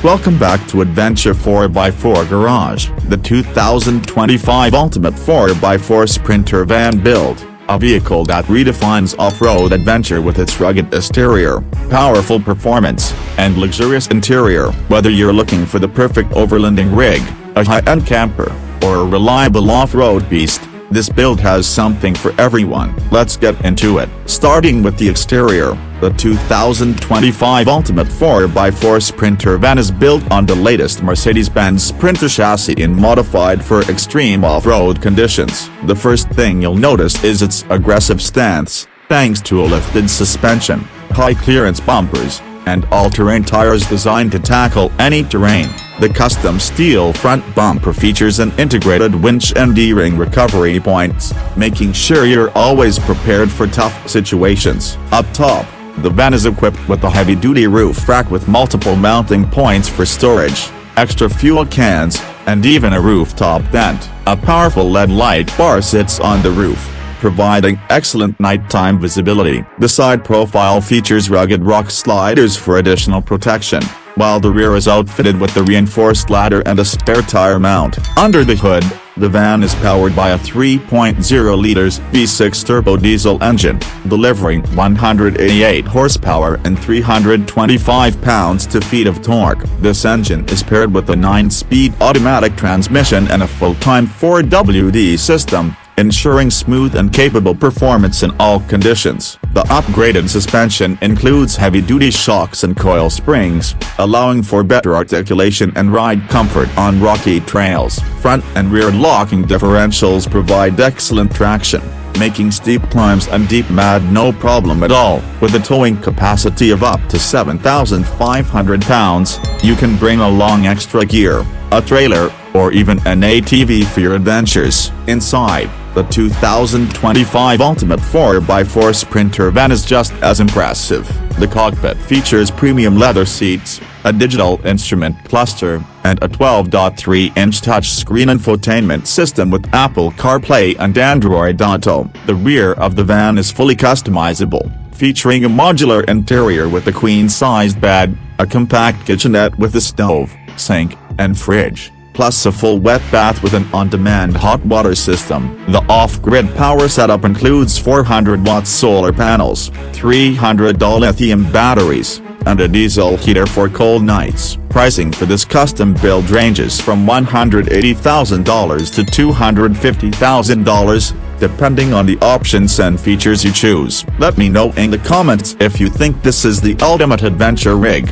Welcome back to Adventure 4x4 Garage, the 2025 ultimate 4x4 Sprinter van build, a vehicle that redefines off-road adventure with its rugged exterior, powerful performance, and luxurious interior. Whether you're looking for the perfect overlanding rig, a high-end camper, or a reliable off-road beast, this build has something for everyone. Let's get into it. Starting with the exterior, the 2025 Ultimate 4x4 Sprinter van is built on the latest Mercedes-Benz Sprinter chassis and modified for extreme off-road conditions. The first thing you'll notice is its aggressive stance, thanks to a lifted suspension, high-clearance bumpers, and all-terrain tires designed to tackle any terrain. The custom steel front bumper features an integrated winch and D-ring recovery points, making sure you're always prepared for tough situations. Up top, the van is equipped with a heavy-duty roof rack with multiple mounting points for storage, extra fuel cans, and even a rooftop tent. A powerful LED light bar sits on the roof, providing excellent nighttime visibility. The side profile features rugged rock sliders for additional protection, while the rear is outfitted with the reinforced ladder and a spare tire mount. Under the hood, the van is powered by a 3.0-liter V6 turbo diesel engine, delivering 188 horsepower and 325 pounds-feet of torque. This engine is paired with a 9-speed automatic transmission and a full-time 4WD system, ensuring smooth and capable performance in all conditions. The upgraded suspension includes heavy-duty shocks and coil springs, allowing for better articulation and ride comfort on rocky trails. Front and rear locking differentials provide excellent traction, making steep climbs and deep mud no problem at all. With a towing capacity of up to 7,500 pounds, you can bring along extra gear, a trailer, or even an ATV for your adventures. Inside, the 2025 Ultimate 4x4 Sprinter van is just as impressive. The cockpit features premium leather seats, a digital instrument cluster, and a 12.3-inch touchscreen infotainment system with Apple CarPlay and Android Auto. The rear of the van is fully customizable, featuring a modular interior with a queen-sized bed, a compact kitchenette with a stove, sink, and fridge, plus a full wet bath with an on-demand hot water system. The off-grid power setup includes 400-watt solar panels, 300 lithium batteries, and a diesel heater for cold nights. Pricing for this custom build ranges from $180,000 to $250,000, depending on the options and features you choose. Let me know in the comments if you think this is the ultimate adventure rig.